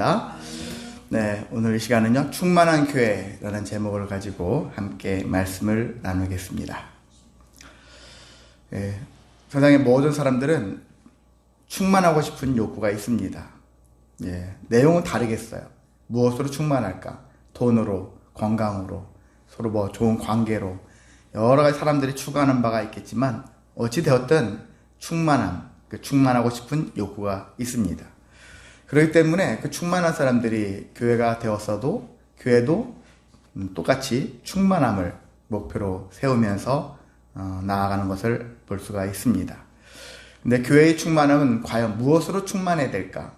반갑습니다. 네, 오늘 이 시간은요, 충만한 교회라는 제목을 가지고 함께 말씀을 나누겠습니다. 세상의 모든 사람들은 충만하고 싶은 욕구가 있습니다. 내용은 다르겠어요. 무엇으로 충만할까? 돈으로, 건강으로, 서로 좋은 관계로, 여러 가지 사람들이 추구하는 바가 있겠지만, 어찌되었든 충만하고 싶은 욕구가 있습니다. 그렇기 때문에 그 충만한 사람들이 교회가 되었어도 교회도 똑같이 충만함을 목표로 세우면서 나아가는 것을 볼 수가 있습니다. 근데 교회의 충만함은 과연 무엇으로 충만해야 될까?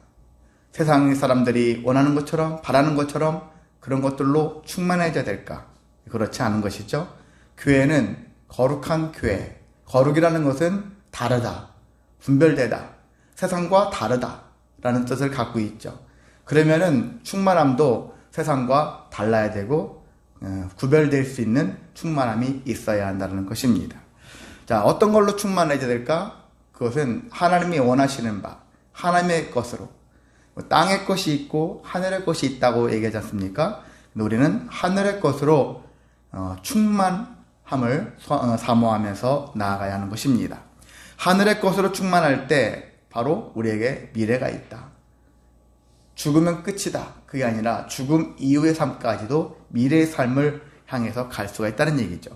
세상 사람들이 원하는 것처럼 바라는 것처럼 그런 것들로 충만해져야 될까? 그렇지 않은 것이죠. 교회는 거룩한 교회, 거룩이라는 것은 다르다, 분별되다, 세상과 다르다 라는 뜻을 갖고 있죠. 그러면은 충만함도 세상과 달라야 되고 구별될 수 있는 충만함이 있어야 한다는 것입니다. 자, 어떤 걸로 충만해져야 될까? 그것은 하나님이 원하시는 바, 하나님의 것으로. 땅의 것이 있고 하늘의 것이 있다고 얘기하지 않습니까? 우리는 하늘의 것으로 충만함을 사모하면서 나아가야 하는 것입니다. 하늘의 것으로 충만할 때 바로 우리에게 미래가 있다. 죽으면 끝이다. 그게 아니라 죽음 이후의 삶까지도 미래의 삶을 향해서 갈 수가 있다는 얘기죠.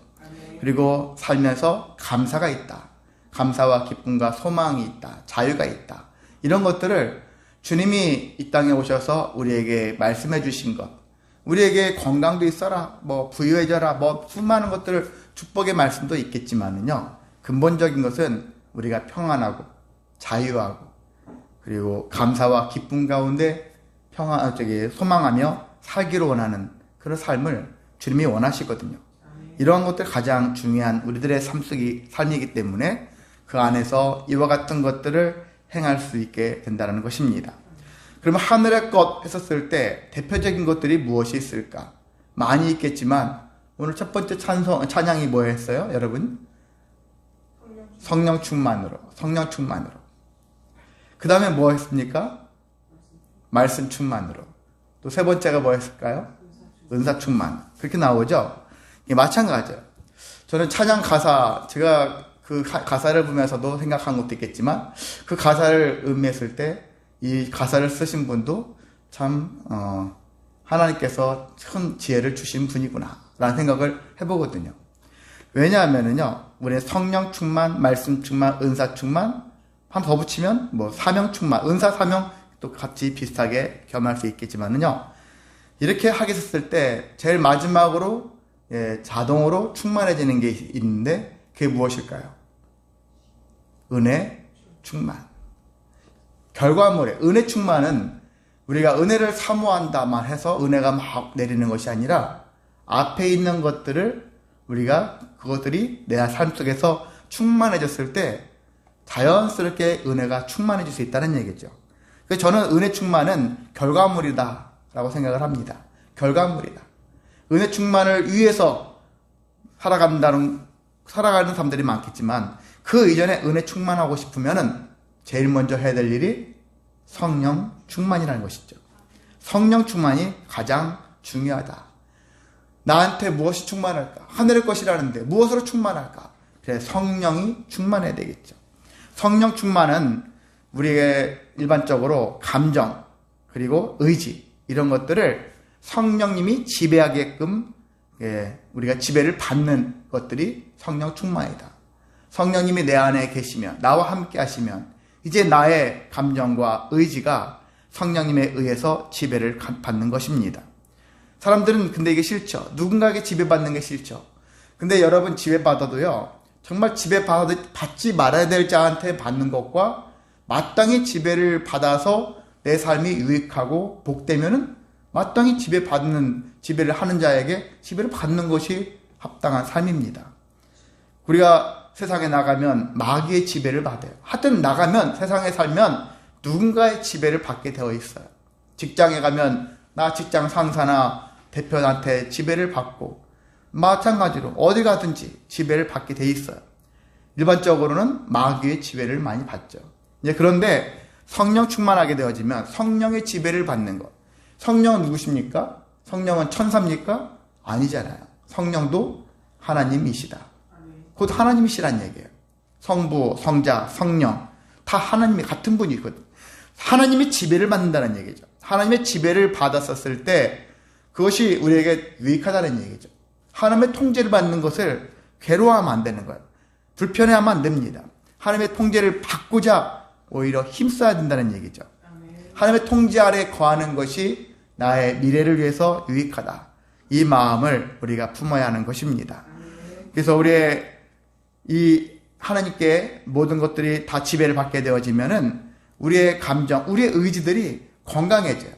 그리고 살면서 감사가 있다. 감사와 기쁨과 소망이 있다. 자유가 있다. 이런 것들을 주님이 이 땅에 오셔서 우리에게 말씀해 주신 것, 우리에게 건강도 있어라, 부유해져라, 수많은 것들을 축복의 말씀도 있겠지만은요, 근본적인 것은 우리가 평안하고 자유하고 그리고 감사와 기쁨 가운데 소망하며 살기로 원하는 그런 삶을 주님이 원하시거든요. 이러한 것들 가장 중요한 우리들의 삶이기 때문에 그 안에서 이와 같은 것들을 행할 수 있게 된다는 것입니다. 그러면 하늘의 것 했었을 때 대표적인 것들이 무엇이 있을까? 많이 있겠지만 오늘 첫 번째 찬양이 뭐였어요, 여러분? 성령 충만으로. 그 다음에 뭐 했습니까? 말씀 충만으로. 또 세 번째가 뭐였을까요? 은사 충만. 그렇게 나오죠? 이게 마찬가지예요. 저는 찬양 가사, 제가 그 가사를 보면서도 생각한 것도 있겠지만, 그 가사를 음미했을 때, 이 가사를 쓰신 분도 참, 하나님께서 큰 지혜를 주신 분이구나, 라는 생각을 해보거든요. 왜냐하면은요, 우리의 성령 충만, 말씀 충만, 은사 충만, 한 더 붙이면 사명 충만, 은사 사명 또 같이 비슷하게 겸할 수 있겠지만은요, 이렇게 하게 됐을 때 제일 마지막으로 자동으로 충만해지는 게 있는데 그게 무엇일까요? 은혜 충만. 결과물에 은혜 충만은 우리가 은혜를 사모한다만 해서 은혜가 막 내리는 것이 아니라 앞에 있는 것들을 그것들이 내 삶 속에서 충만해졌을 때 자연스럽게 은혜가 충만해질 수 있다는 얘기죠. 그래서 저는 은혜 충만은 결과물이다 라고 생각을 합니다. 결과물이다. 은혜 충만을 위해서 살아가는 사람들이 많겠지만 그 이전에 은혜 충만하고 싶으면은 제일 먼저 해야 될 일이 성령 충만이라는 것이죠. 성령 충만이 가장 중요하다. 나한테 무엇이 충만할까? 하늘의 것이라는데 무엇으로 충만할까? 그래서 성령이 충만해야 되겠죠. 성령 충만은 우리의 일반적으로 감정, 그리고 의지, 이런 것들을 성령님이 지배하게끔 우리가 지배를 받는 것들이 성령 충만이다. 성령님이 내 안에 계시면, 나와 함께 하시면 이제 나의 감정과 의지가 성령님에 의해서 지배를 받는 것입니다. 사람들은 근데 이게 싫죠. 누군가에게 지배받는 게 싫죠. 근데 여러분 지배받아도요, 정말 지배받지 말아야 될 자한테 받는 것과 마땅히 지배를 받아서 내 삶이 유익하고 복되면은 마땅히 지배를 하는 자에게 지배를 받는 것이 합당한 삶입니다. 우리가 세상에 나가면 마귀의 지배를 받아요. 하여튼 나가면, 세상에 살면 누군가의 지배를 받게 되어 있어요. 직장에 가면 나 직장 상사나 대표한테 지배를 받고, 마찬가지로 어디 가든지 지배를 받게 돼 있어요. 일반적으로는 마귀의 지배를 많이 받죠. 그런데 성령 충만하게 되어지면 성령의 지배를 받는 것, 성령은 누구십니까? 성령은 천사입니까? 아니잖아요. 성령도 하나님이시다. 곧 하나님이시란 얘기예요. 성부, 성자, 성령 다 하나님이 같은 분이거든. 하나님의 지배를 받는다는 얘기죠. 하나님의 지배를 받았었을 때 그것이 우리에게 유익하다는 얘기죠. 하나님의 통제를 받는 것을 괴로워하면 안 되는 거예요. 불편해하면 안 됩니다. 하나님의 통제를 받고자 오히려 힘써야 된다는 얘기죠. 하나님의 통제 아래 거하는 것이 나의 미래를 위해서 유익하다. 이 마음을 우리가 품어야 하는 것입니다. 그래서 우리의 이 하나님께 모든 것들이 다 지배를 받게 되어지면은 우리의 감정, 우리의 의지들이 건강해져요.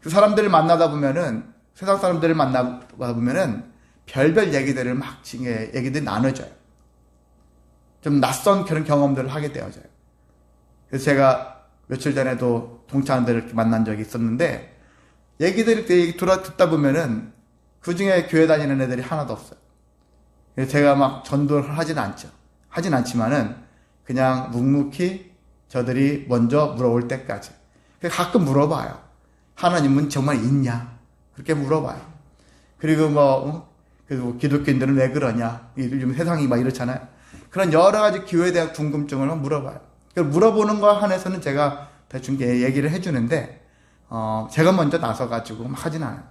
그 사람들을 만나다 보면은, 세상 사람들을 만나다 보면은 별별 얘기들을 막 얘기들이 나눠져요. 좀 낯선 그런 경험들을 하게 되어져요. 그래서 제가 며칠 전에도 동창들을 이렇게 만난 적이 있었는데, 얘기들을 듣다 보면은 그 중에 교회 다니는 애들이 하나도 없어요. 그래서 제가 막 전도를 하진 않지만은 그냥 묵묵히 저들이 먼저 물어볼 때까지. 가끔 물어봐요. 하나님은 정말 있냐? 그렇게 물어봐요. 그리고 그리고 기독교인들은 왜 그러냐? 요즘 세상이 막 이렇잖아요. 그런 여러 가지 기호에 대한 궁금증을 물어봐요. 물어보는 거 한해서는 제가 대충 얘기를 해주는데, 제가 먼저 나서가지고 막 하진 않아요.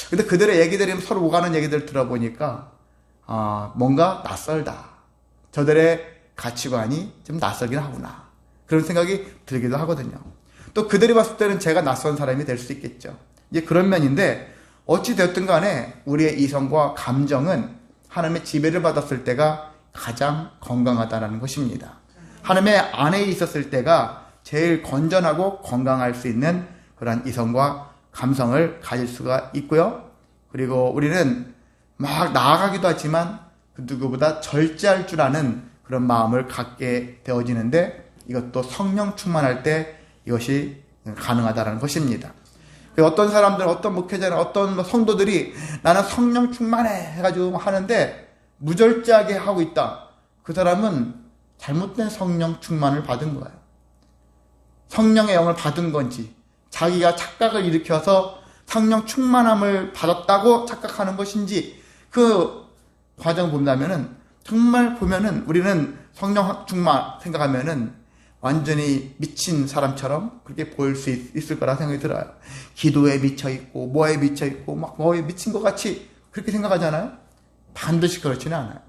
근데 그들의 얘기들이 서로 오가는 얘기들 들어보니까, 뭔가 낯설다. 저들의 가치관이 좀 낯설긴 하구나. 그런 생각이 들기도 하거든요. 또 그들이 봤을 때는 제가 낯선 사람이 될 수 있겠죠. 이제 그런 면인데, 어찌되었든 간에 우리의 이성과 감정은 하나님의 지배를 받았을 때가 가장 건강하다는 것입니다. 하나님의 안에 있었을 때가 제일 건전하고 건강할 수 있는 그런 이성과 감성을 가질 수가 있고요. 그리고 우리는 막 나아가기도 하지만 그 누구보다 절제할 줄 아는 그런 마음을 갖게 되어지는데, 이것도 성령 충만할 때 이것이 가능하다는 것입니다. 어떤 사람들, 어떤 목회자나 어떤 성도들이 나는 성령 충만해 해가지고 하는데 무절제하게 하고 있다. 그 사람은 잘못된 성령 충만을 받은 거예요. 성령의 영을 받은 건지, 자기가 착각을 일으켜서 성령 충만함을 받았다고 착각하는 것인지, 그 과정 본다면은 정말 보면은 우리는 성령 충만 생각하면은 완전히 미친 사람처럼 그렇게 보일 수 있을 거라 생각이 들어요. 기도에 미쳐있고 뭐에 미쳐있고 막 뭐에 미친 것 같이 그렇게 생각하잖아요. 반드시 그렇지는 않아요.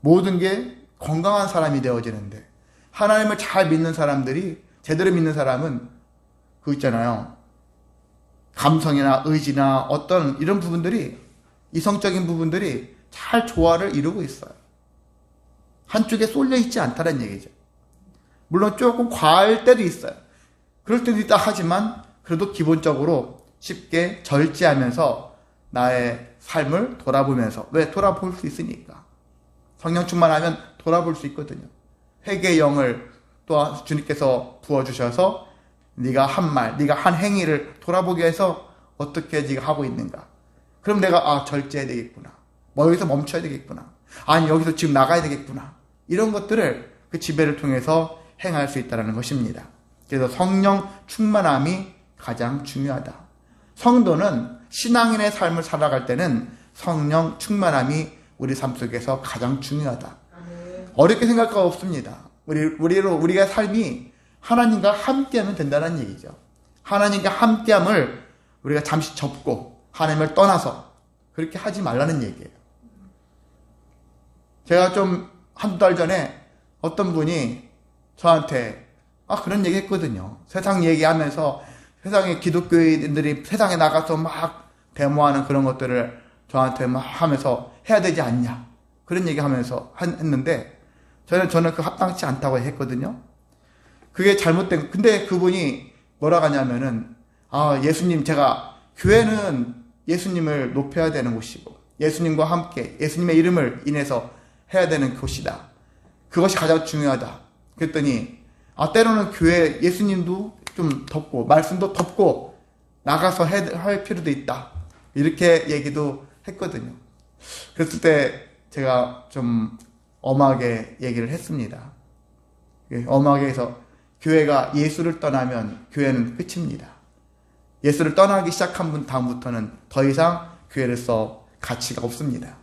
모든 게 건강한 사람이 되어지는데, 하나님을 잘 믿는 사람들이, 제대로 믿는 사람은 그 있잖아요, 감성이나 의지나 어떤 이런 부분들이, 이성적인 부분들이 잘 조화를 이루고 있어요. 한쪽에 쏠려 있지 않다는 얘기죠. 물론 조금 과할 때도 있어요. 그럴 때도 있다 하지만 그래도 기본적으로 쉽게 절제하면서 나의 삶을 돌아보면서, 왜 돌아볼 수 있으니까. 성령 충만하면 돌아볼 수 있거든요. 회개의 영을 또 주님께서 부어주셔서 네가 한 말, 네가 한 행위를 돌아보게 해서 어떻게 네가 하고 있는가. 그럼 내가 절제해야 되겠구나. 여기서 멈춰야 되겠구나. 아니 여기서 지금 나가야 되겠구나. 이런 것들을 그 지배를 통해서 행할 수 있다는 것입니다. 그래서 성령 충만함이 가장 중요하다. 성도는 신앙인의 삶을 살아갈 때는 성령 충만함이 우리 삶 속에서 가장 중요하다. 어렵게 생각할 거 없습니다. 우리가 삶이 하나님과 함께하면 된다는 얘기죠. 하나님과 함께함을 우리가 잠시 접고 하나님을 떠나서 그렇게 하지 말라는 얘기예요. 제가 좀 한두 달 전에 어떤 분이 저한테 그런 얘기 했거든요. 세상 얘기하면서 세상의 기독교인들이 세상에 나가서 막 데모하는 그런 것들을 저한테 막 하면서 해야 되지 않냐. 그런 얘기 하면서 했는데 저는 그 합당치 않다고 했거든요. 그게 잘못된, 근데 그분이 뭐라고 하냐면은, 예수님, 교회는 예수님을 높여야 되는 곳이고, 예수님과 함께, 예수님의 이름을 인해서 해야 되는 곳이다. 그것이 가장 중요하다. 그랬더니, 때로는 교회 예수님도 좀 덮고, 말씀도 덮고, 나가서 할 필요도 있다. 이렇게 얘기도 했거든요. 그랬을 때 제가 좀 엄하게 얘기를 했습니다. 엄하게 해서 교회가 예수를 떠나면 교회는 끝입니다. 예수를 떠나기 시작한 분 다음부터는 더 이상 교회로서 가치가 없습니다.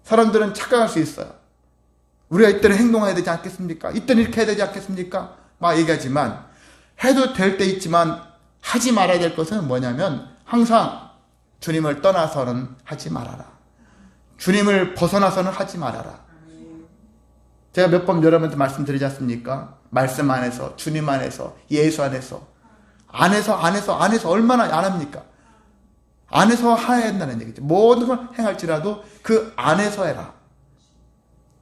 사람들은 착각할 수 있어요. 우리가 이때는 행동해야 되지 않겠습니까? 이때는 이렇게 해야 되지 않겠습니까? 막 얘기하지만 해도 될 때 있지만 하지 말아야 될 것은 뭐냐면 항상 주님을 떠나서는 하지 말아라. 주님을 벗어나서는 하지 말아라. 제가 몇 번 여러분한테 말씀드리지 않습니까? 말씀 안에서, 주님 안에서, 예수 안에서 얼마나 안 합니까? 안에서 해야 한다는 얘기죠. 모든 걸 행할지라도 그 안에서 해라.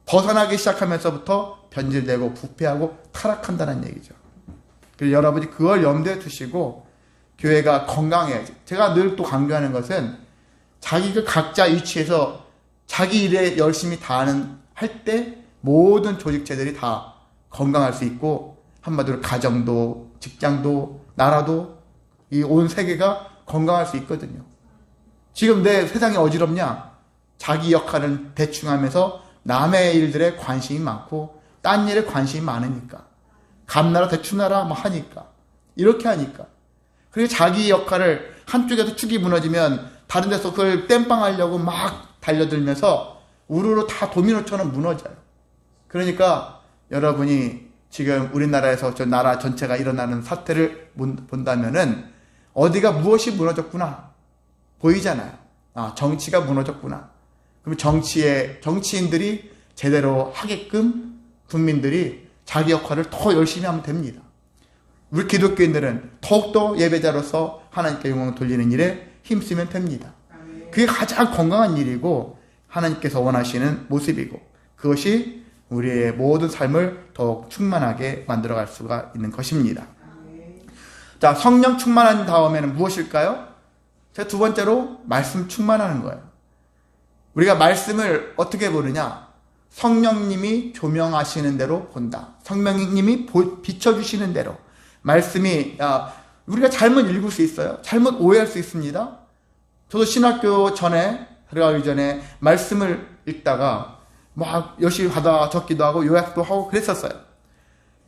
벗어나기 시작하면서부터 변질되고 부패하고 타락한다는 얘기죠. 그래서 여러분이 그걸 염두에 두시고 교회가 건강해야지. 제가 늘 또 강조하는 것은 자기가 각자 위치에서 자기 일에 열심히 다하는 할 때 모든 조직체들이 다 건강할 수 있고 한마디로 가정도 직장도 나라도 이 온 세계가 건강할 수 있거든요. 지금 내 세상이 어지럽냐? 자기 역할은 대충 하면서 남의 일들에 관심이 많고 딴 일에 관심이 많으니까 감나라 대추나라 뭐 하니까 이렇게 하니까 그리고 자기 역할을 한쪽에서 축이 무너지면 다른 데서 그걸 땜빵하려고 막 달려들면서 우르르 다 도미노처럼 무너져요. 그러니까 여러분이 지금 우리나라에서 저 나라 전체가 일어나는 사태를 본다면은 어디가 무엇이 무너졌구나 보이잖아요. 아, 정치가 무너졌구나. 그럼 정치인들이 제대로 하게끔 국민들이 자기 역할을 더 열심히 하면 됩니다. 우리 기독교인들은 더욱더 예배자로서 하나님께 영광을 돌리는 일에 힘쓰면 됩니다. 그게 가장 건강한 일이고 하나님께서 원하시는 모습이고 그것이 우리의 모든 삶을 더욱 충만하게 만들어갈 수가 있는 것입니다. 자, 성령 충만한 다음에는 무엇일까요? 제가 두 번째로 말씀 충만하는 거예요. 우리가 말씀을 어떻게 보느냐? 성령님이 조명하시는 대로 본다. 성령님이 비춰주시는 대로. 말씀이 우리가 잘못 읽을 수 있어요. 잘못 오해할 수 있습니다. 저도 신학교 전에 들어가기 전에 말씀을 읽다가 막 열심히 받아 적기도 하고 요약도 하고 그랬었어요.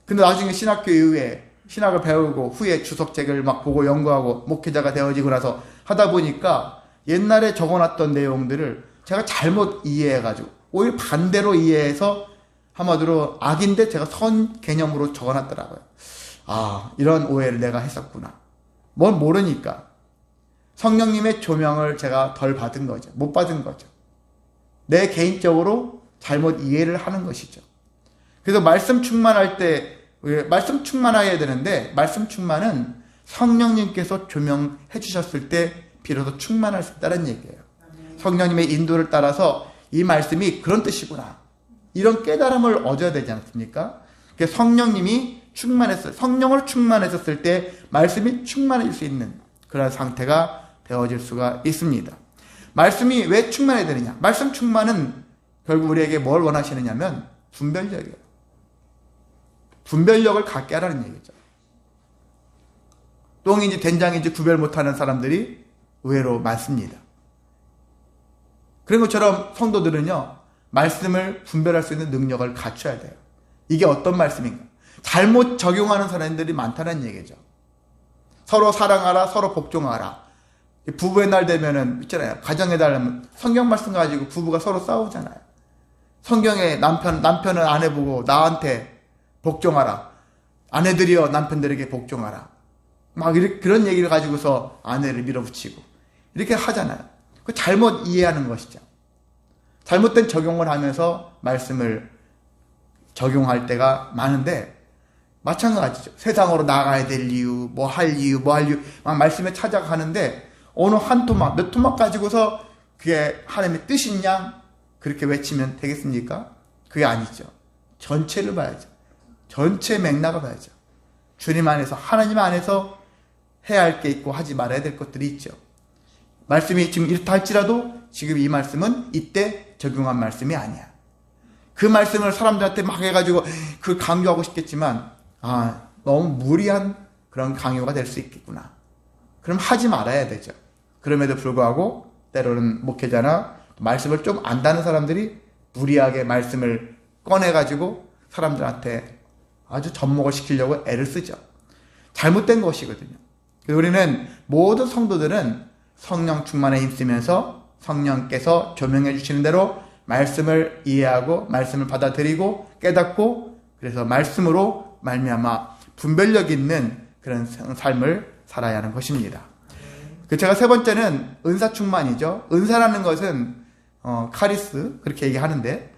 근데 나중에 신학교 이후에 신학을 배우고 후에 주석책을 막 보고 연구하고 목회자가 되어지고 나서 하다 보니까 옛날에 적어놨던 내용들을 제가 잘못 이해해가지고 오히려 반대로 이해해서 한마디로 악인데 제가 선 개념으로 적어놨더라고요. 아, 이런 오해를 내가 했었구나. 뭔 모르니까. 성령님의 조명을 제가 덜 받은 거죠. 못 받은 거죠. 내 개인적으로 잘못 이해를 하는 것이죠. 그래서 말씀 충만할 때 말씀 충만해야 되는데 말씀 충만은 성령님께서 조명해 주셨을 때 비로소 충만할 수 있다는 얘기예요. 성령님의 인도를 따라서 이 말씀이 그런 뜻이구나. 이런 깨달음을 얻어야 되지 않습니까? 그래서 성령님이 충만했어요. 성령을 충만했었을 때 말씀이 충만해질 수 있는 그런 상태가 되어질 수가 있습니다. 말씀이 왜 충만해야 되느냐? 말씀 충만은 결국 우리에게 뭘 원하시느냐면 분별력이에요. 분별력을 갖게 하라는 얘기죠. 똥인지 된장인지 구별 못하는 사람들이 의외로 많습니다. 그런 것처럼 성도들은요, 말씀을 분별할 수 있는 능력을 갖춰야 돼요. 이게 어떤 말씀인가? 잘못 적용하는 사람들이 많다는 얘기죠. 서로 사랑하라, 서로 복종하라. 부부의 날 되면은 있잖아요. 가정의 날 하면 성경 말씀 가지고 부부가 서로 싸우잖아요. 성경에 남편은 아내 보고 나한테 복종하라. 아내들이여 남편들에게 복종하라. 막 이렇게 그런 얘기를 가지고서 아내를 밀어붙이고 이렇게 하잖아요. 그 잘못 이해하는 것이죠. 잘못된 적용을 하면서 말씀을 적용할 때가 많은데 마찬가지죠. 세상으로 나가야 될 이유, 뭐 할 이유, 막 말씀에 찾아가는데 어느 한 토막, 몇 토막 가지고서 그게 하나님의 뜻이냐? 그렇게 외치면 되겠습니까? 그게 아니죠. 전체를 봐야죠. 전체 맥락을 봐야죠. 주님 안에서, 하나님 안에서 해야 할 게 있고 하지 말아야 될 것들이 있죠. 말씀이 지금 이렇다 할지라도 지금 이 말씀은 이때 적용한 말씀이 아니야. 그 말씀을 사람들한테 막 해가지고 그걸 강조하고 싶겠지만 너무 무리한 그런 강요가 될 수 있겠구나. 그럼 하지 말아야 되죠. 그럼에도 불구하고 때로는 목회자나 말씀을 좀 안다는 사람들이 무리하게 말씀을 꺼내가지고 사람들한테 아주 접목을 시키려고 애를 쓰죠. 잘못된 것이거든요. 그래서 우리는 모든 성도들은 성령 충만에 힘쓰면서 성령께서 조명해 주시는 대로 말씀을 이해하고 말씀을 받아들이고 깨닫고 그래서 말씀으로 말미암아 분별력 있는 그런 삶을 살아야 하는 것입니다. 제가 세 번째는 은사 충만이죠. 은사라는 것은 카리스 그렇게 얘기하는데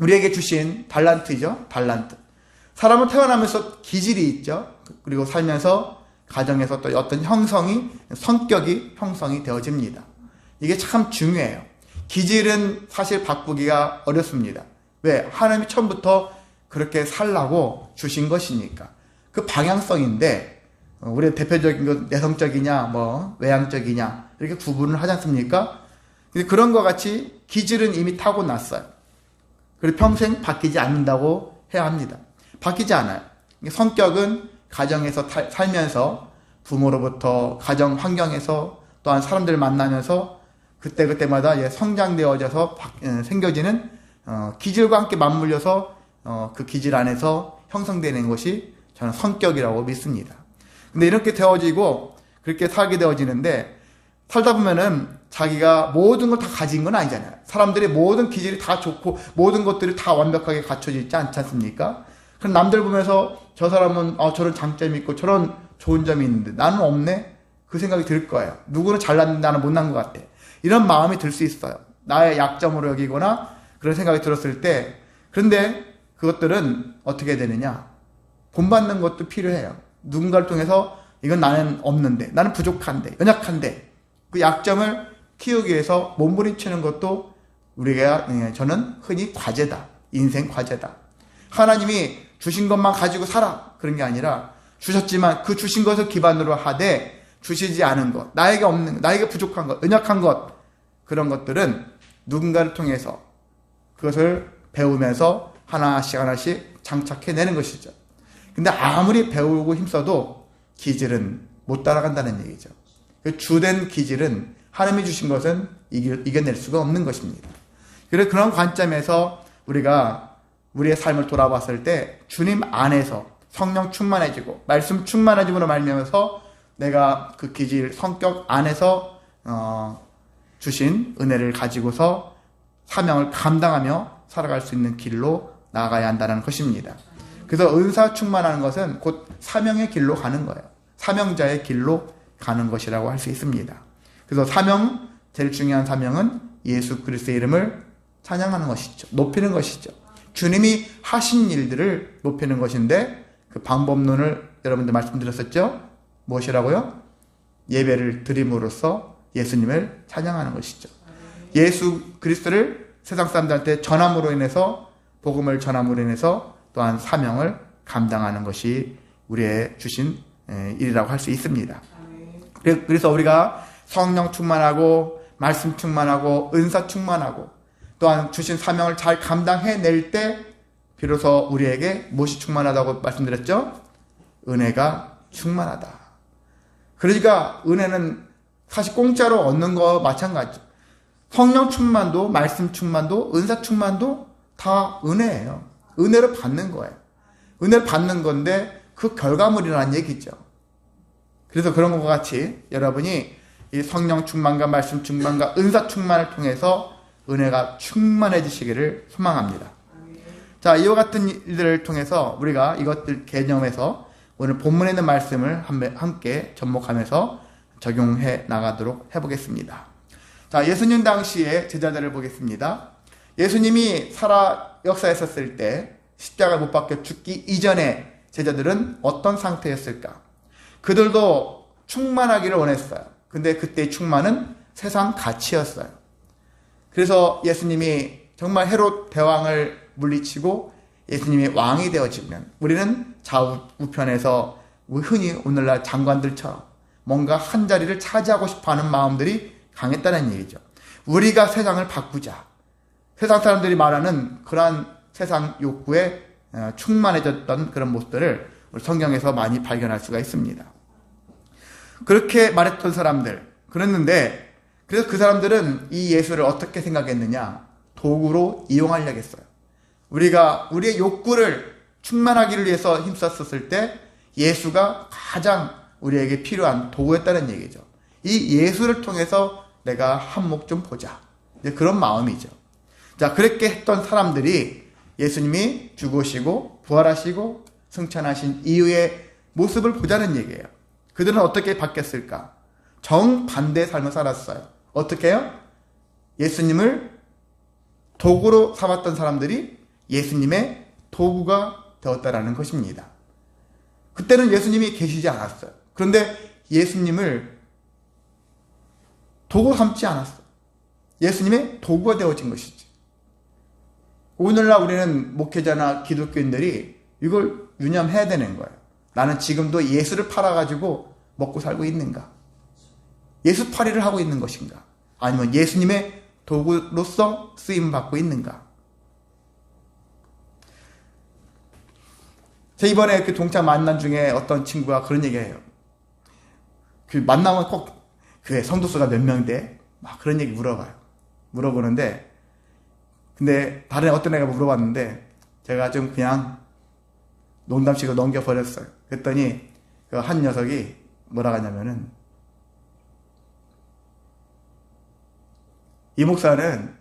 우리에게 주신 달란트이죠. 달란트. 사람은 태어나면서 기질이 있죠. 그리고 살면서 가정에서 또 어떤 형성이 성격이 형성이 되어집니다. 이게 참 중요해요. 기질은 사실 바꾸기가 어렵습니다. 왜? 하나님이 처음부터 그렇게 살라고 주신 것이니까. 그 방향성인데 우리의 대표적인 것 내성적이냐 뭐 외향적이냐 이렇게 구분을 하지 않습니까? 그런 것 같이 기질은 이미 타고났어요. 그리고 평생 바뀌지 않는다고 해야 합니다. 바뀌지 않아요. 성격은 가정에서 살면서 부모로부터 가정 환경에서 또한 사람들 만나면서 그때마다 성장되어져서 생겨지는 기질과 함께 맞물려서 그 기질 안에서 형성되는 것이 저는 성격이라고 믿습니다. 근데 이렇게 되어지고 그렇게 살게 되어지는데 살다 보면은 자기가 모든 걸 다 가진 건 아니잖아요. 사람들의 모든 기질이 다 좋고 모든 것들이 다 완벽하게 갖춰져 있지 않지 않습니까? 그럼 남들 보면서 저 사람은 저런 장점이 있고 저런 좋은 점이 있는데 나는 없네? 그 생각이 들 거예요. 누구는 잘났는데 나는 못난 것 같아. 이런 마음이 들 수 있어요. 나의 약점으로 여기거나 그런 생각이 들었을 때 그런데 그것들은 어떻게 되느냐? 본받는 것도 필요해요. 누군가를 통해서 이건 나는 없는데 나는 부족한데 연약한데 그 약점을 키우기 위해서 몸부림치는 것도 저는 흔히 과제다. 인생 과제다. 하나님이 주신 것만 가지고 살아. 그런 게 아니라 주셨지만 그 주신 것을 기반으로 하되 주시지 않은 것, 나에게 없는 것, 나에게 부족한 것, 연약한 것 그런 것들은 누군가를 통해서 그것을 배우면서 하나씩 장착해내는 것이죠. 근데 아무리 배우고 힘써도 기질은 못 따라간다는 얘기죠. 주된 기질은 하나님이 주신 것은 이겨낼 수가 없는 것입니다. 그래서 그런 관점에서 우리가 우리의 삶을 돌아봤을 때 주님 안에서 성령 충만해지고 말씀 충만해짐으로 말미암아서 내가 그 기질 성격 안에서 주신 은혜를 가지고서 사명을 감당하며 살아갈 수 있는 길로 나아가야 한다는 것입니다. 그래서 은사 충만하는 것은 곧 사명의 길로 가는 거예요. 사명자의 길로 가는 것이라고 할 수 있습니다. 그래서 제일 중요한 사명은 예수 그리스도의 이름을 찬양하는 것이죠. 높이는 것이죠. 주님이 하신 일들을 높이는 것인데 그 방법론을 여러분들 말씀드렸었죠. 무엇이라고요? 예배를 드림으로써 예수님을 찬양하는 것이죠. 예수 그리스도를 세상 사람들한테 전함으로 인해서 복음을 전함으로 인해서 또한 사명을 감당하는 것이 우리의 주신 일이라고 할 수 있습니다. 그래서 우리가 성령 충만하고 말씀 충만하고 은사 충만하고 또한 주신 사명을 잘 감당해낼 때 비로소 우리에게 무엇이 충만하다고 말씀드렸죠? 은혜가 충만하다. 그러니까 은혜는 사실 공짜로 얻는 거 마찬가지죠. 성령 충만도 말씀 충만도 은사 충만도 다 은혜예요. 은혜를 받는 거예요. 은혜를 받는 건데 그 결과물이라는 얘기죠. 그래서 그런 것과 같이 여러분이 이 성령 충만과 말씀 충만과 은사 충만을 통해서 은혜가 충만해지시기를 소망합니다. 자, 이와 같은 일들을 통해서 우리가 이것들 개념에서 오늘 본문에 있는 말씀을 함께 접목하면서 적용해 나가도록 해보겠습니다. 자, 예수님 당시의 제자들을 보겠습니다. 예수님이 살아 역사했었을 때 십자가를 못 박혀 죽기 이전에 제자들은 어떤 상태였을까? 그들도 충만하기를 원했어요. 근데 그때의 충만은 세상 가치였어요. 그래서 예수님이 정말 헤롯 대왕을 물리치고 예수님이 왕이 되어지면 우리는 좌우편에서 흔히 오늘날 장관들처럼 뭔가 한 자리를 차지하고 싶어하는 마음들이 강했다는 얘기죠. 우리가 세상을 바꾸자. 세상 사람들이 말하는 그러한 세상 욕구에 충만해졌던 그런 모습들을 우리 성경에서 많이 발견할 수가 있습니다. 그렇게 말했던 사람들 그랬는데 그래서 그 사람들은 이 예수를 어떻게 생각했느냐? 도구로 이용하려고 했어요. 우리가 우리의 욕구를 충만하기를 위해서 힘썼을 때 예수가 가장 우리에게 필요한 도구였다는 얘기죠. 이 예수를 통해서 내가 한몫 좀 보자. 이제 그런 마음이죠. 자, 그렇게 했던 사람들이 예수님이 죽으시고 부활하시고 승천하신 이후의 모습을 보자는 얘기예요. 그들은 어떻게 바뀌었을까? 정반대의 삶을 살았어요. 어떻게 해요? 예수님을 도구로 삼았던 사람들이 예수님의 도구가 되었다라는 것입니다. 그때는 예수님이 계시지 않았어요. 그런데 예수님을 도구 삼지 않았어요. 예수님의 도구가 되어진 것이지. 오늘날 우리는 목회자나 기독교인들이 이걸 유념해야 되는 거예요. 나는 지금도 예수를 팔아가지고 먹고 살고 있는가? 예수팔이를 하고 있는 것인가? 아니면 예수님의 도구로서 쓰임받고 있는가? 제 이번에 그 동창 만남 중에 어떤 친구가 그런 얘기해요. 그 만나면 꼭 교회 성도수가 몇 명 돼? 막 그런 얘기 물어보는데, 근데 다른 어떤 애가 물어봤는데 제가 좀 그냥 농담식으로 넘겨버렸어요. 그랬더니 그 한 녀석이 뭐라고 하냐면은, 이 목사는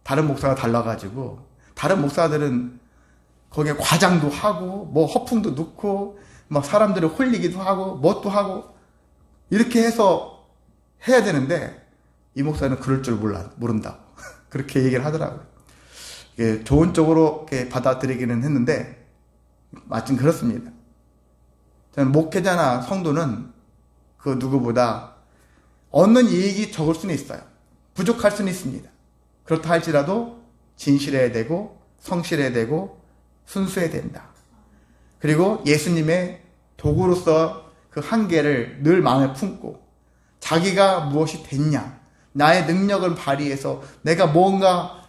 다른 목사가 달라가지고 다른 목사들은 거기에 과장도 하고 뭐 허풍도 넣고 막 사람들을 홀리기도 하고 뭣도 하고 이렇게 해서 해야 되는데 이 목사는 그럴 줄 모른다고 그렇게 얘기를 하더라고요. 좋은 쪽으로 받아들이기는 했는데 마침 그렇습니다. 저는 목회자나 성도는 그 누구보다 얻는 이익이 적을 수는 있어요. 부족할 수는 있습니다. 그렇다 할지라도 진실해야 되고 성실해야 되고 순수해야 된다. 그리고 예수님의 도구로서 그 한계를 늘 마음에 품고 자기가 무엇이 됐냐, 나의 능력을 발휘해서 내가 뭔가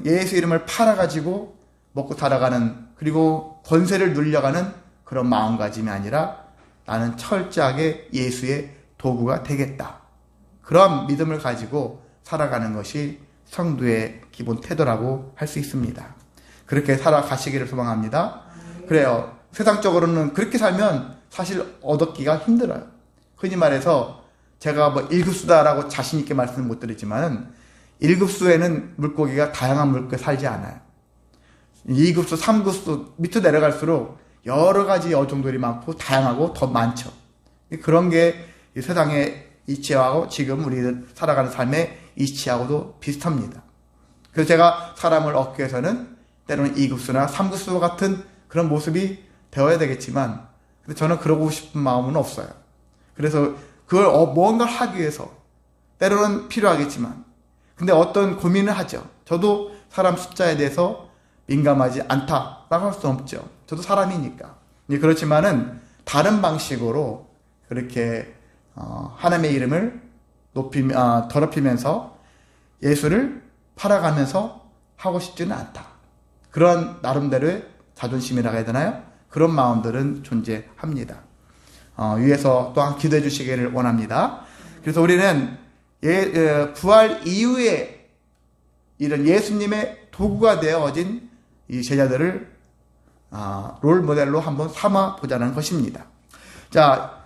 예수 이름을 팔아가지고 먹고 살아가는, 그리고 권세를 눌려가는 그런 마음가짐이 아니라 나는 철저하게 예수의 도구가 되겠다. 그런 믿음을 가지고 살아가는 것이 성도의 기본 태도라고 할 수 있습니다. 그렇게 살아가시기를 소망합니다. 그래요. 세상적으로는 그렇게 살면 사실 얻기가 힘들어요. 흔히 말해서 제가 뭐 1급수다라고 자신있게 말씀을 못 드리지만 1급수에는 물고기가 다양한 물고기에 살지 않아요. 2급수, 3급수 밑으로 내려갈수록 여러 가지 어종들이 많고 다양하고 더 많죠. 그런 게 이 세상의 이치하고 지금 우리들 살아가는 삶의 이치하고도 비슷합니다. 그래서 제가 사람을 얻기 위해서는 때로는 2급수나 3급수와 같은 그런 모습이 되어야 되겠지만, 근데 저는 그러고 싶은 마음은 없어요. 그래서 그걸 뭔가 하기 위해서 때로는 필요하겠지만, 근데 어떤 고민을 하죠. 저도 사람 숫자에 대해서 민감하지 않다라고 할 수 없죠. 저도 사람이니까. 그렇지만은 다른 방식으로 그렇게 하나님의 이름을 더럽히면서 예수를 팔아가면서 하고 싶지는 않다. 그런 나름대로의 자존심이라고 해야 되나요? 그런 마음들은 존재합니다. 위에서 또한 기도해 주시기를 원합니다. 그래서 우리는 부활 이후에 이런 예수님의 도구가 되어진 이 제자들을 롤 모델로 한번 삼아 보자는 것입니다. 자,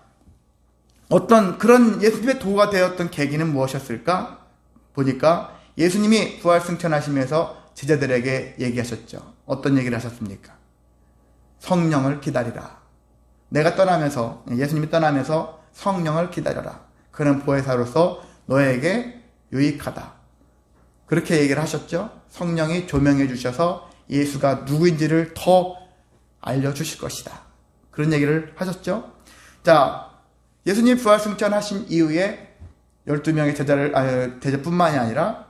어떤 그런 예수님의 도구가 되었던 계기는 무엇이었을까? 보니까 예수님이 부활 승천하시면서 제자들에게 얘기하셨죠. 어떤 얘기를 하셨습니까? 성령을 기다리라. 내가 떠나면서, 예수님이 떠나면서 성령을 기다려라. 그는 보혜사로서 너에게 유익하다. 그렇게 얘기를 하셨죠. 성령이 조명해 주셔서 예수가 누구인지를 더 알려주실 것이다. 그런 얘기를 하셨죠. 자, 예수님 부활 승천하신 이후에 12명의 제자뿐만이 아니라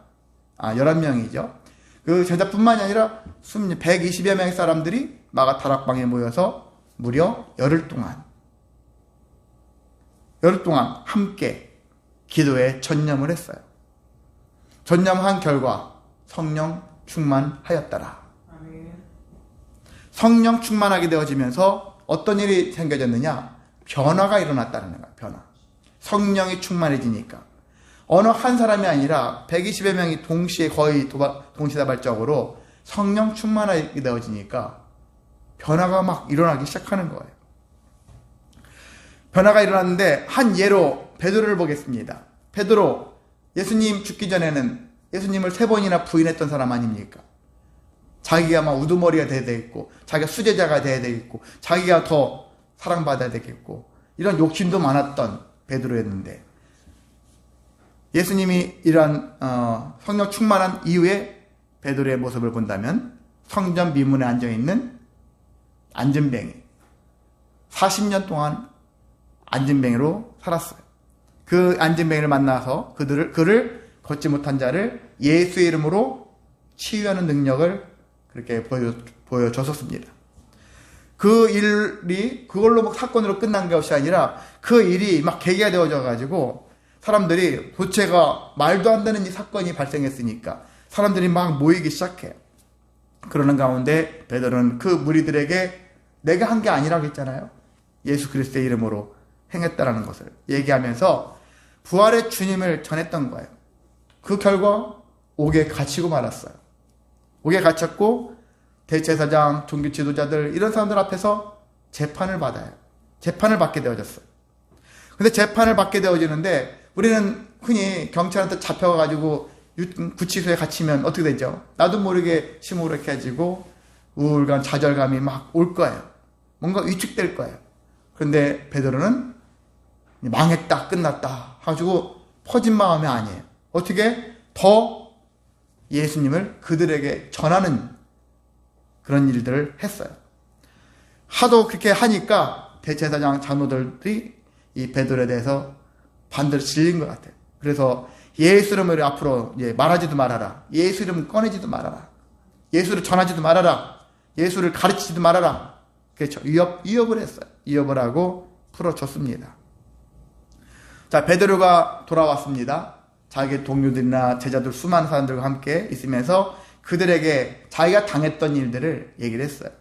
11명이죠. 그 제자뿐만이 아니라 120여 명의 사람들이 마가 다락방에 모여서 무려 열흘 동안 함께 기도에 전념을 했어요. 전념한 결과 성령 충만하였더라. 성령 충만하게 되어지면서 어떤 일이 생겨졌느냐? 변화가 일어났다는 거예요. 변화. 성령이 충만해지니까 어느 한 사람이 아니라 120여 명이 동시에 거의 동시다발적으로 성령 충만하게 되어지니까 변화가 막 일어나기 시작하는 거예요. 변화가 일어났는데 한 예로 베드로를 보겠습니다. 베드로, 예수님 죽기 전에는 예수님을 3번이나 부인했던 사람 아닙니까? 자기가 막 우두머리가 돼야 되겠고, 자기가 수제자가 돼야 되겠고, 자기가 더 사랑받아야 되겠고, 이런 욕심도 많았던 베드로였는데, 예수님이 이러한 성령 충만한 이후에 베드로의 모습을 본다면 성전 미문에 앉아있는 안진뱅이, 40년 동안 안진뱅이로 살았어요. 그 안진뱅이를 만나서 그를 걷지 못한 자를 예수의 이름으로 치유하는 능력을 그렇게 보여줬었습니다. 그 일이 그걸로 막 사건으로 끝난 것이 아니라 그 일이 막 계기가 되어져 가지고 사람들이 도대체가 말도 안 되는 이 사건이 발생했으니까 사람들이 막 모이기 시작해요. 그러는 가운데 베드로는 그 무리들에게 내가 한 게 아니라고 했잖아요. 예수 그리스도의 이름으로 행했다라는 것을 얘기하면서 부활의 주님을 전했던 거예요. 그 결과 옥에 갇히고 말았어요. 옥에 갇혔고 대제사장, 종교 지도자들 이런 사람들 앞에서 재판을 받아요. 재판을 받게 되어졌어요. 근데 재판을 받게 되어지는데 우리는 흔히 경찰한테 잡혀가지고 구치소에 갇히면 어떻게 되죠? 나도 모르게 시무룩해지고 우울감, 좌절감이 막 올 거예요. 뭔가 위축될 거예요. 그런데 베드로는 망했다, 끝났다 하고 퍼진 마음이 아니에요. 어떻게 더 예수님을 그들에게 전하는 그런 일들을 했어요. 하도 그렇게 하니까 대제사장 장로들이 이 베드로에 대해서 반대로 질린 것 같아요. 그래서 예수 이름을 앞으로 말하지도 말아라. 예수 이름 꺼내지도 말아라. 예수를 전하지도 말아라. 예수를 가르치지도 말아라. 그렇죠. 위협을 했어요. 위협을 하고 풀어줬습니다. 자, 베드로가 돌아왔습니다. 자기 동료들이나 제자들 수많은 사람들과 함께 있으면서 그들에게 자기가 당했던 일들을 얘기를 했어요.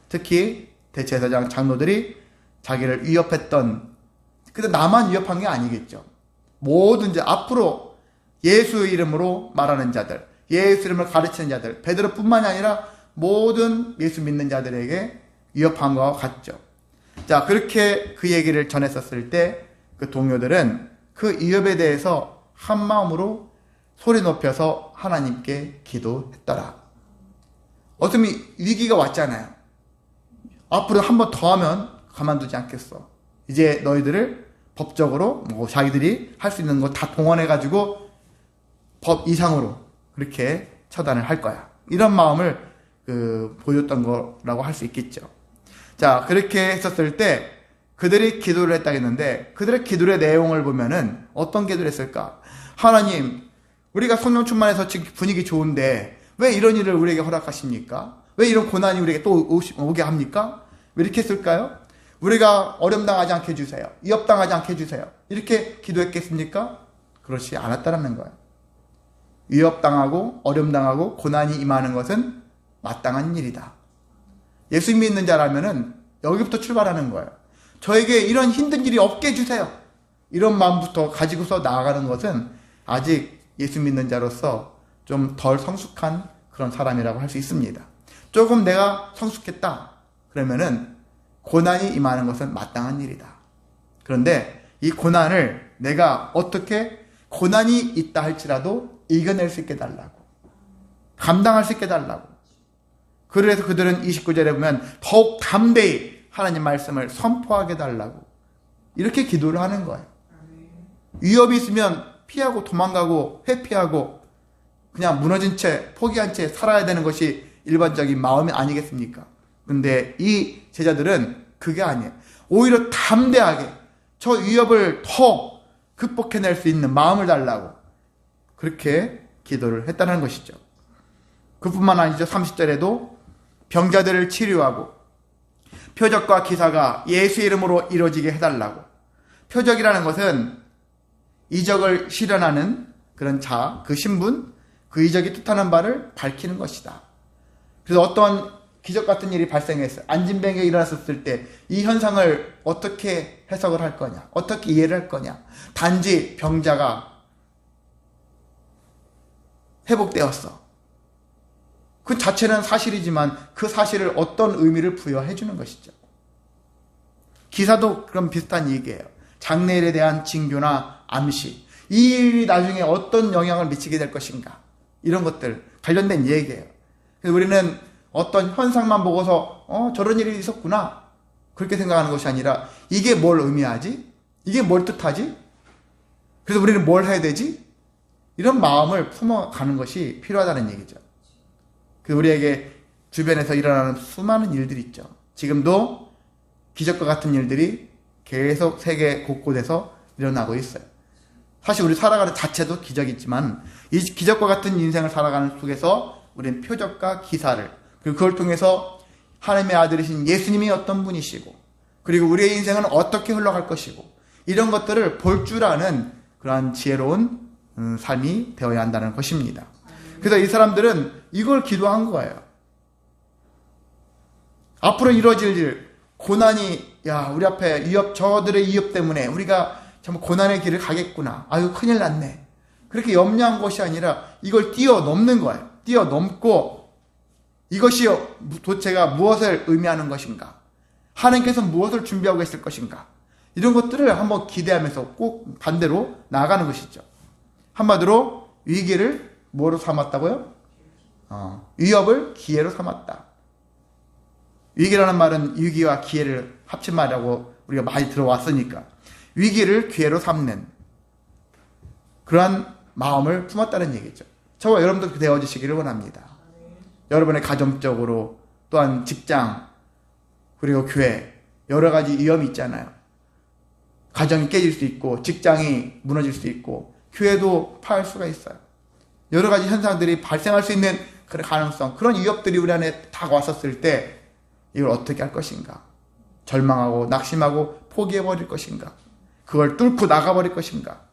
특히 대제사장 장로들이 자기를 위협했던, 근데 나만 위협한 게 아니겠죠. 모든 이제 앞으로 예수 이름으로 말하는 자들, 예수 이름을 가르치는 자들, 베드로뿐만이 아니라 모든 예수 믿는 자들에게 위협한 것과 같죠. 자, 그렇게 그 얘기를 전했었을 때 그 동료들은 그 위협에 대해서 한 마음으로 소리 높여서 하나님께 기도했더라. 어쩌면 위기가 왔잖아요. 앞으로 한 번 더 하면 가만두지 않겠어. 이제 너희들을 법적으로 자기들이 할 수 있는 거 다 동원해가지고 법 이상으로 그렇게 처단을 할 거야. 이런 마음을 보였던 거라고 할 수 있겠죠. 자, 그렇게 했었을 때 그들이 기도를 했다 했는데 그들의 기도의 내용을 보면은 어떤 기도를 했을까? 하나님, 우리가 성령 충만해서 지금 분위기 좋은데 왜 이런 일을 우리에게 허락하십니까? 왜 이런 고난이 우리에게 또 오게 합니까? 왜 이렇게 했을까요? 우리가 어려움당하지 않게 해주세요. 위협당하지 않게 해주세요. 이렇게 기도했겠습니까? 그렇지 않았다는 거예요. 위협당하고 어려움당하고 고난이 임하는 것은 마땅한 일이다. 예수 믿는 자라면은 여기부터 출발하는 거예요. 저에게 이런 힘든 일이 없게 해주세요. 이런 마음부터 가지고서 나아가는 것은 아직 예수 믿는 자로서 좀 덜 성숙한 그런 사람이라고 할 수 있습니다. 조금 내가 성숙했다 그러면은 고난이 임하는 것은 마땅한 일이다. 그런데 이 고난을 내가 어떻게 고난이 있다 할지라도 이겨낼 수 있게 달라고, 감당할 수 있게 달라고. 그래서 그들은 29절에 보면 더욱 담대히 하나님 말씀을 선포하게 달라고 이렇게 기도를 하는 거예요. 위협이 있으면 피하고 도망가고 회피하고 그냥 무너진 채 포기한 채 살아야 되는 것이 일반적인 마음이 아니겠습니까? 근데 이 제자들은 그게 아니에요. 오히려 담대하게 저 위협을 더 극복해낼 수 있는 마음을 달라고 그렇게 기도를 했다는 것이죠. 그뿐만 아니죠. 30절에도 병자들을 치료하고 표적과 기사가 예수 이름으로 이루어지게 해달라고. 표적이라는 것은 이적을 실현하는 그런 자, 그 신분, 그 이적이 뜻하는 바를 밝히는 것이다. 그래서 어떤 기적 같은 일이 발생했어요. 안진뱅이가 일어났을 때 이 현상을 어떻게 해석을 할 거냐, 어떻게 이해를 할 거냐. 단지 병자가 회복되었어. 그 자체는 사실이지만 그 사실을 어떤 의미를 부여해 주는 것이죠. 기사도 그런 비슷한 얘기예요. 장래일에 대한 징조나 암시, 이 일이 나중에 어떤 영향을 미치게 될 것인가, 이런 것들 관련된 얘기예요. 그래서 우리는 어떤 현상만 보고서 저런 일이 있었구나 그렇게 생각하는 것이 아니라 이게 뭘 의미하지? 이게 뭘 뜻하지? 그래서 우리는 뭘 해야 되지? 이런 마음을 품어가는 것이 필요하다는 얘기죠. 우리에게 주변에서 일어나는 수많은 일들이 있죠. 지금도 기적과 같은 일들이 계속 세계 곳곳에서 일어나고 있어요. 사실 우리 살아가는 자체도 기적이지만 이 기적과 같은 인생을 살아가는 속에서 우리는 표적과 기사를, 그리고 그걸 통해서 하나님의 아들이신 예수님이 어떤 분이시고, 그리고 우리의 인생은 어떻게 흘러갈 것이고, 이런 것들을 볼 줄 아는 그러한 지혜로운 삶이 되어야 한다는 것입니다. 그래서 이 사람들은 이걸 기도한 거예요. 앞으로 이루어질 일, 고난이, 우리 앞에 저들의 위협 때문에 우리가 참 고난의 길을 가겠구나. 아유, 큰일 났네. 그렇게 염려한 것이 아니라 이걸 뛰어넘는 거예요. 뛰어넘고 이것이 도대체가 무엇을 의미하는 것인가? 하나님께서 무엇을 준비하고 계실 것인가? 이런 것들을 한번 기대하면서 꼭 반대로 나아가는 것이죠. 한마디로 위기를 뭐로 삼았다고요? 위협을 기회로 삼았다. 위기라는 말은 위기와 기회를 합친 말이라고 우리가 많이 들어왔으니까 위기를 기회로 삼는 그러한 마음을 품었다는 얘기죠. 저와 여러분도 되어주시기를 원합니다. 여러분의 가정적으로, 또한 직장, 그리고 교회, 여러 가지 위험이 있잖아요. 가정이 깨질 수 있고, 직장이 무너질 수 있고, 교회도 파할 수가 있어요. 여러 가지 현상들이 발생할 수 있는 그런 가능성, 그런 위협들이 우리 안에 다가왔었을 때 이걸 어떻게 할 것인가? 절망하고 낙심하고 포기해버릴 것인가? 그걸 뚫고 나가버릴 것인가?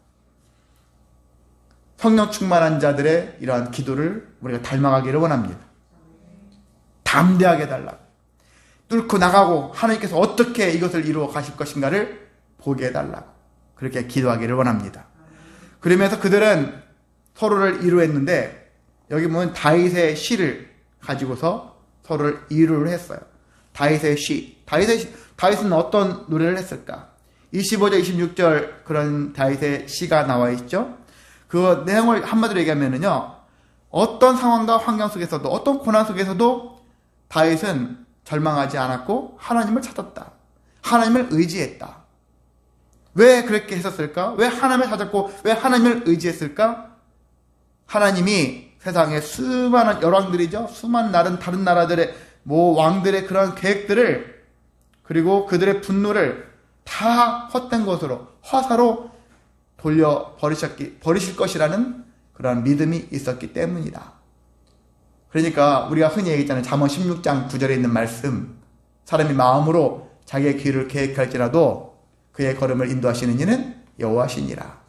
성령 충만한 자들의 이러한 기도를 우리가 닮아가기를 원합니다. 담대하게 해달라고, 뚫고 나가고 하나님께서 어떻게 이것을 이루어 가실 것인가를 보게 해달라고, 그렇게 기도하기를 원합니다. 그러면서 그들은 서로를 이루했는데, 여기 보면 다윗의 시를 가지고서 서로를 이루를 했어요. 다윗의 시. 다윗은 어떤 노래를 했을까? 25절, 26절 그런 다윗의 시가 나와 있죠. 그 내용을 한마디로 얘기하면은요, 어떤 상황과 환경 속에서도, 어떤 고난 속에서도 다윗은 절망하지 않았고 하나님을 찾았다. 하나님을 의지했다. 왜 그렇게 했었을까? 왜 하나님을 찾았고 왜 하나님을 의지했을까? 하나님이 세상에 수많은 열왕들이죠. 수많은 다른 나라들의 왕들의 그런 계획들을, 그리고 그들의 분노를 다 헛된 것으로, 허사로 버리실 것이라는 그런 믿음이 있었기 때문이다. 그러니까 우리가 흔히 얘기했잖아요. 잠언 16장 9절에 있는 말씀, 사람이 마음으로 자기의 길을 계획할지라도 그의 걸음을 인도하시는 이는 여호와시니라.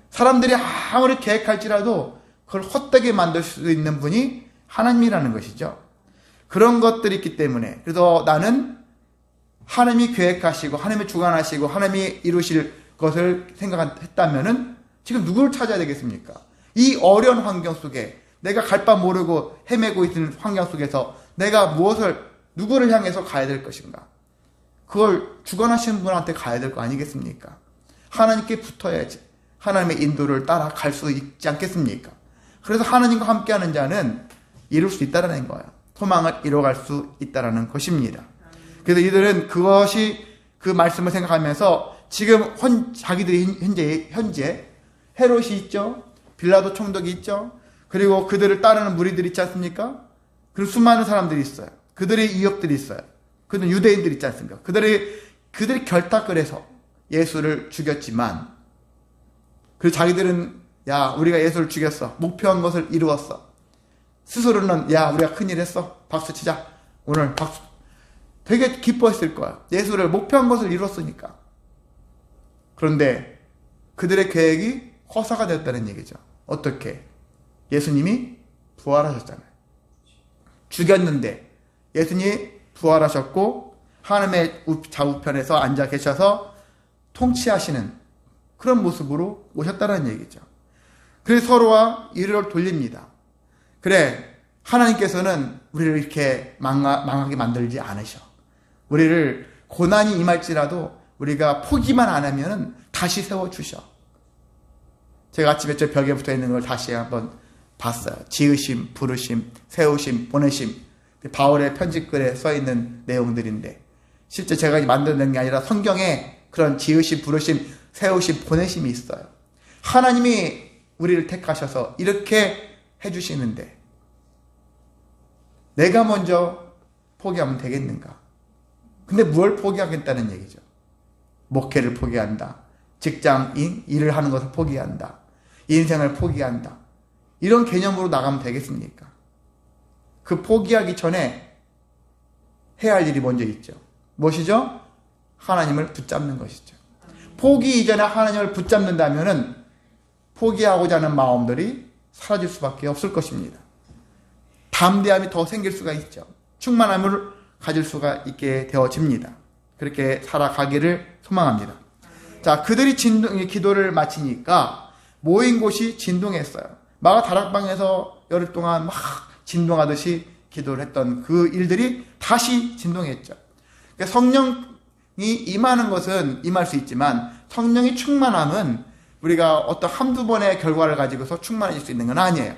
사람들이 아무리 계획할지라도 그걸 헛되게 만들 수 있는 분이 하나님이라는 것이죠. 그런 것들이 있기 때문에, 그래서 나는 하나님이 계획하시고 하나님이 주관하시고 하나님이 이루실 것을 생각했다면은 지금 누구를 찾아야 되겠습니까? 이 어려운 환경 속에, 내가 갈 바 모르고 헤매고 있는 환경 속에서 내가 누구를 향해서 가야 될 것인가? 그걸 주관하시는 분한테 가야 될 거 아니겠습니까? 하나님께 붙어야지 하나님의 인도를 따라 갈 수 있지 않겠습니까? 그래서 하나님과 함께하는 자는 이룰 수 있다는 거예요. 소망을 이뤄갈 수 있다는 것입니다. 그래서 이들은 그 말씀을 생각하면서 지금 자기들이 현재 헤롯이 있죠. 빌라도 총독이 있죠. 그리고 그들을 따르는 무리들이 있지 않습니까? 그리고 수많은 사람들이 있어요. 그들의 위협들이 있어요. 그들은 유대인들이 있지 않습니까? 그들이 결탁을 해서 예수를 죽였지만, 그리고 자기들은 우리가 예수를 죽였어. 목표한 것을 이루었어. 스스로는 우리가 큰일 했어. 박수 치자. 오늘 박수. 되게 기뻐했을 거야. 예수를 목표한 것을 이뤘으니까. 그런데 그들의 계획이 허사가 되었다는 얘기죠. 어떻게? 예수님이 부활하셨잖아요. 죽였는데 예수님이 부활하셨고 하나님의 좌우편에서 앉아 계셔서 통치하시는 그런 모습으로 오셨다는 얘기죠. 그래서 서로와 이를 돌립니다. 그래, 하나님께서는 우리를 이렇게 망하게 만들지 않으셔. 우리를 고난이 임할지라도 우리가 포기만 안 하면 다시 세워주셔. 제가 아침에 저 벽에 붙어 있는 걸 다시 한번 봤어요. 지으심, 부르심, 세우심, 보내심. 바울의 편지글에 써 있는 내용들인데, 실제 제가 만드는 게 아니라 성경에 그런 지으심, 부르심, 세우심, 보내심이 있어요. 하나님이 우리를 택하셔서 이렇게 해주시는데 내가 먼저 포기하면 되겠는가? 근데 뭘 포기하겠다는 얘기죠? 목회를 포기한다. 직장인 일을 하는 것을 포기한다. 인생을 포기한다. 이런 개념으로 나가면 되겠습니까? 그 포기하기 전에 해야 할 일이 먼저 있죠. 무엇이죠? 하나님을 붙잡는 것이죠. 포기 이전에 하나님을 붙잡는다면은 포기하고자 하는 마음들이 사라질 수밖에 없을 것입니다. 담대함이 더 생길 수가 있죠. 충만함을 가질 수가 있게 되어집니다. 그렇게 살아가기를 소망합니다. 자, 그들이 기도를 마치니까 모인 곳이 진동했어요. 마가 다락방에서 열흘 동안 막 진동하듯이 기도를 했던 그 일들이 다시 진동했죠. 그러니까 성령이 임하는 것은 임할 수 있지만 성령이 충만함은 우리가 어떤 한두 번의 결과를 가지고서 충만해질 수 있는 건 아니에요.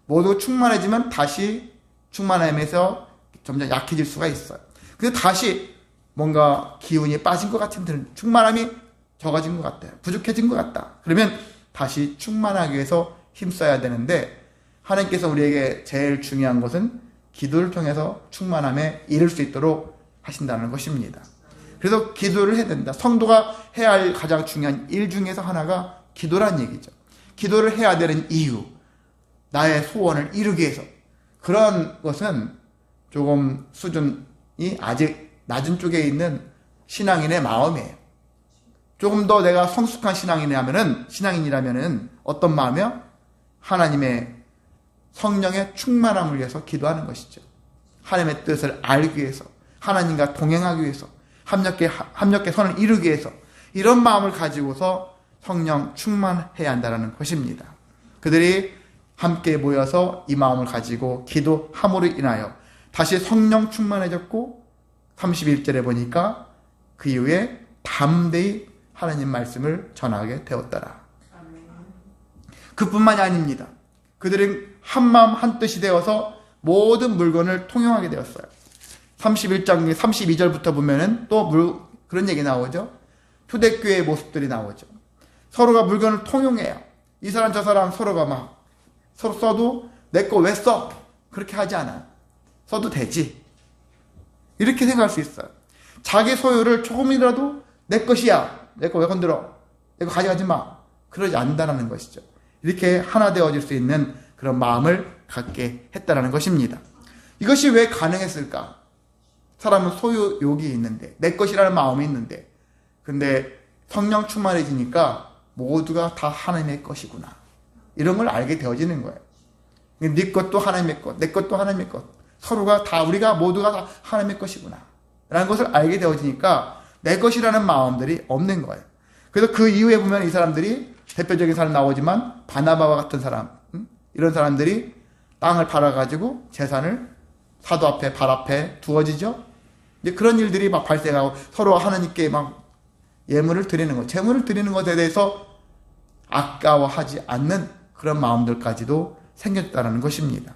모두 충만해지면 다시 충만함에서 점점 약해질 수가 있어요. 그래서 다시 뭔가 기운이 빠진 것 같은 충만함이 적어진 것 같아요. 부족해진 것 같다. 그러면 다시 충만하기 위해서 힘써야 되는데 하나님께서 우리에게 제일 중요한 것은 기도를 통해서 충만함에 이를 수 있도록 하신다는 것입니다. 그래서 기도를 해야 된다. 성도가 해야 할 가장 중요한 일 중에서 하나가 기도란 얘기죠. 기도를 해야 되는 이유, 나의 소원을 이루기 위해서. 그런 것은 조금 수준이 아직 낮은 쪽에 있는 신앙인의 마음이에요. 조금 더 내가 성숙한 신앙인이라면은 어떤 마음이요? 하나님의 성령의 충만함을 위해서 기도하는 것이죠. 하나님의 뜻을 알기 위해서, 하나님과 동행하기 위해서, 합력의 선을 이루기 위해서 이런 마음을 가지고서 성령 충만해야 한다는 것입니다. 그들이 함께 모여서 이 마음을 가지고 기도함으로 인하여 다시 성령 충만해졌고 31절에 보니까 그 이후에 담대히 하나님 말씀을 전하게 되었더라. 그뿐만이 아닙니다. 그들은 한마음 한뜻이 되어서 모든 물건을 통용하게 되었어요. 31장 32절부터 보면은 또 그런 얘기 나오죠. 초대교회의 모습들이 나오죠. 서로가 물건을 통용해요. 이 사람 저 사람 서로가 막 서로 써도 내 거 왜 써? 그렇게 하지 않아요. 써도 되지. 이렇게 생각할 수 있어요. 자기 소유를 조금이라도 내 것이야. 내 거 왜 건드려? 내 거 가져가지 마. 그러지 않는다는 것이죠. 이렇게 하나 되어질 수 있는 그런 마음을 갖게 했다는 것입니다. 이것이 왜 가능했을까? 사람은 소유욕이 있는데, 내 것이라는 마음이 있는데, 근데 성령 충만해지니까 모두가 다 하나님의 것이구나. 이런 걸 알게 되어지는 거예요. 네 것도 하나님의 것, 내 것도 하나님의 것. 서로가 다, 우리가 모두가 다 하나님의 것이구나. 라는 것을 알게 되어지니까 내 것이라는 마음들이 없는 거예요. 그래서 그 이후에 보면 이 사람들이 대표적인 사람 나오지만 바나바와 같은 사람, 이런 사람들이 땅을 팔아가지고 재산을 사도 앞에, 발 앞에 두어지죠. 이제 그런 일들이 막 발생하고 서로 하나님께 막 예물을 드리는 것, 재물을 드리는 것에 대해서 아까워하지 않는 그런 마음들까지도 생겼다는 것입니다.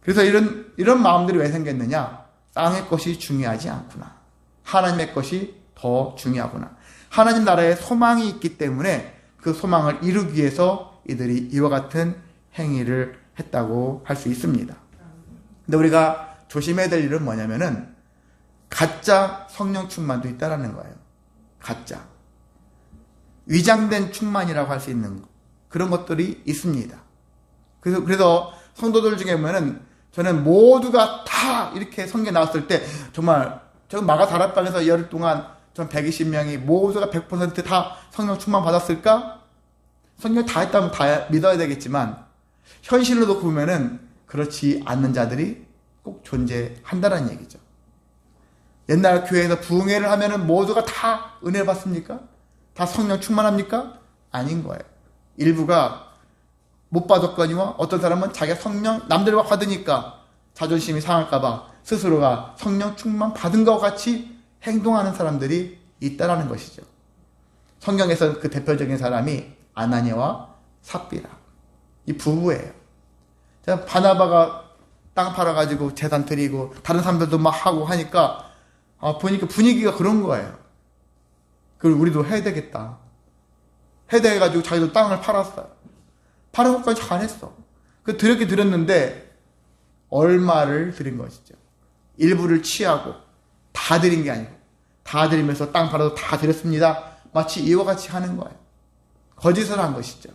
그래서 이런 마음들이 왜 생겼느냐? 땅의 것이 중요하지 않구나. 하나님의 것이 더 중요하구나. 하나님 나라에 소망이 있기 때문에 그 소망을 이루기 위해서 이들이 이와 같은 행위를 했다고 할 수 있습니다. 근데 우리가 조심해야 될 일은 뭐냐면은 가짜 성령 충만도 있다라는 거예요. 가짜. 위장된 충만이라고 할 수 있는 그런 것들이 있습니다. 그래서 성도들 중에 보면은 저는 모두가 다 이렇게 성경에 나왔을 때 정말 저 마가 다락방에서 열흘 동안 전 120명이 모두가 100% 성령 충만 받았을까? 성경 다 했다면 다 믿어야 되겠지만 현실로 놓고 보면은 그렇지 않는 자들이 꼭 존재한다는 얘기죠. 옛날 교회에서 부흥회를 하면은 모두가 다 은혜 받습니까? 다 성령 충만합니까? 아닌 거예요. 일부가 못 받았거니와 어떤 사람은 자기가 성령 남들과 받으니까 자존심이 상할까봐 스스로가 성령 충만 받은 것 같이 행동하는 사람들이 있다라는 것이죠. 성경에서 그 대표적인 사람이 아나니아와 삽비라, 이 부부예요. 바나바가 땅 팔아가지고 재단 드리고 다른 사람들도 막 하고 하니까 보니까 분위기가 그런 거예요. 그걸 우리도 해야 되겠다. 해야 돼가지고 자기도 땅을 팔았어요. 파는 것까지 잘했어. 그 드렸게 드렸는데 얼마를 드린 것이죠. 일부를 취하고 다 드린 게 아니고 다 드리면서 땅 팔아도 다 드렸습니다. 마치 이와 같이 하는 거예요. 거짓을 한 것이죠.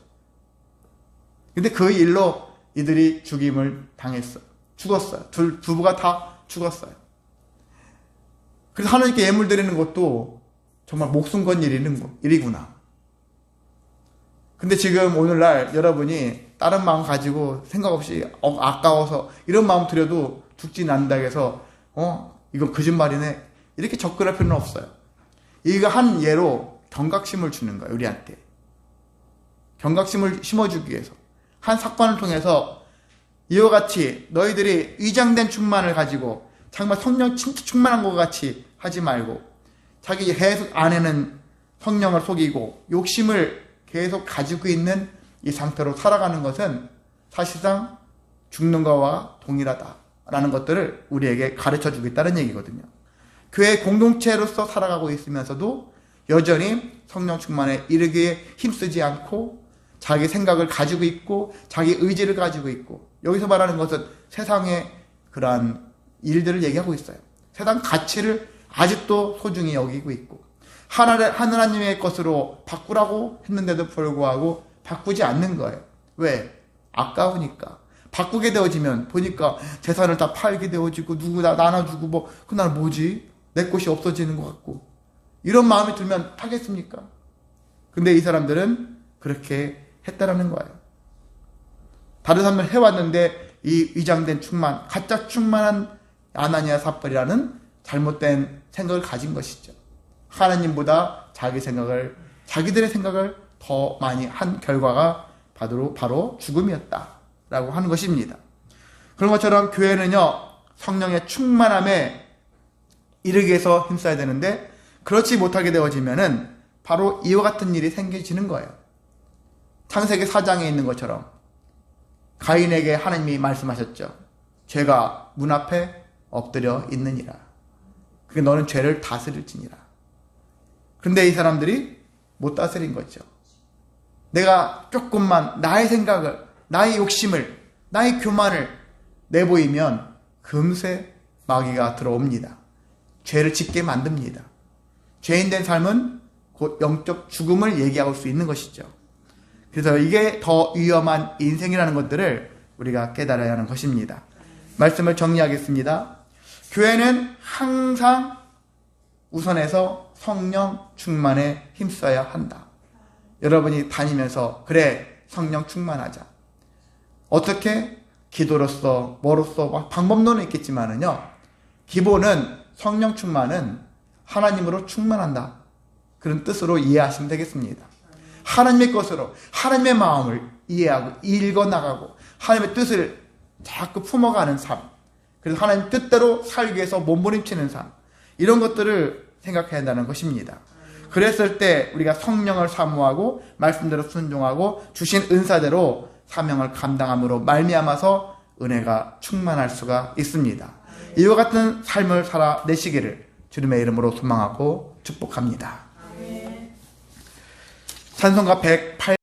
근데 그 일로 이들이 죽임을 당했어요. 죽었어요. 부부가 다 죽었어요. 그래서 하나님께 예물 드리는 것도 정말 목숨 건 일이구나. 근데 지금 오늘날 여러분이 다른 마음 가지고 생각 없이 아까워서 이런 마음 들여도 죽진 않는다고 해서 이건 거짓말이네 이렇게 접근할 필요는 없어요. 이거 한 예로 경각심을 주는 거예요. 우리한테 경각심을 심어주기 위해서 한 사건을 통해서 이와 같이 너희들이 위장된 충만을 가지고 정말 성령 진짜 충만한 것 같이 하지 말고 자기 계속 안에는 성령을 속이고 욕심을 계속 가지고 있는 이 상태로 살아가는 것은 사실상 죽는 것과 동일하다라는 것들을 우리에게 가르쳐 주겠다는 얘기거든요. 교회 공동체로서 살아가고 있으면서도 여전히 성령 충만에 이르기에 힘쓰지 않고 자기 생각을 가지고 있고 자기 의지를 가지고 있고 여기서 말하는 것은 세상의 그러한 일들을 얘기하고 있어요. 세상 가치를 아직도 소중히 여기고 있고 하나님의 것으로 바꾸라고 했는데도 불구하고 바꾸지 않는 거예요. 왜? 아까우니까. 바꾸게 되어지면 보니까 재산을 다 팔게 되어지고 누구 나눠주고 그날 뭐지? 내 것이 없어지는 것 같고 이런 마음이 들면 하겠습니까? 근데 이 사람들은 그렇게 했다라는 거예요. 다른 사람들 해왔는데 이 위장된 충만, 가짜 충만한 아나니아 삽발이라는 잘못된 생각을 가진 것이죠. 하나님보다 자기들의 생각을 더 많이 한 결과가 바로 죽음이었다라고 하는 것입니다. 그런 것처럼 교회는요, 성령의 충만함에 이르기 위해서 힘써야 되는데 그렇지 못하게 되어지면은 바로 이와 같은 일이 생겨지는 거예요. 창세기 4장에 있는 것처럼 가인에게 하나님이 말씀하셨죠. 죄가 문 앞에 엎드려 있느니라. 그게 너는 죄를 다스릴지니라. 그런데 이 사람들이 못 다스린 거죠. 내가 조금만 나의 생각을, 나의 욕심을, 나의 교만을 내보이면 금세 마귀가 들어옵니다. 죄를 짓게 만듭니다. 죄인된 삶은 곧 영적 죽음을 얘기할 수 있는 것이죠. 그래서 이게 더 위험한 인생이라는 것들을 우리가 깨달아야 하는 것입니다. 말씀을 정리하겠습니다. 교회는 항상 우선해서 성령 충만에 힘써야 한다. 여러분이 다니면서 그래 성령 충만하자. 어떻게? 기도로서 뭐로서 방법론은 있겠지만은요. 기본은 성령 충만은 하나님으로 충만한다. 그런 뜻으로 이해하시면 되겠습니다. 하나님의 것으로 하나님의 마음을 이해하고 읽어나가고 하나님의 뜻을 자꾸 품어가는 삶. 그래서 하나님 뜻대로 살기 위해서 몸부림치는 삶. 이런 것들을 생각해야 한다는 것입니다. 그랬을 때 우리가 성령을 사모하고 말씀대로 순종하고 주신 은사대로 사명을 감당함으로 말미암아서 은혜가 충만할 수가 있습니다. 이와 같은 삶을 살아내시기를 주님의 이름으로 소망하고 축복합니다. 찬송가 108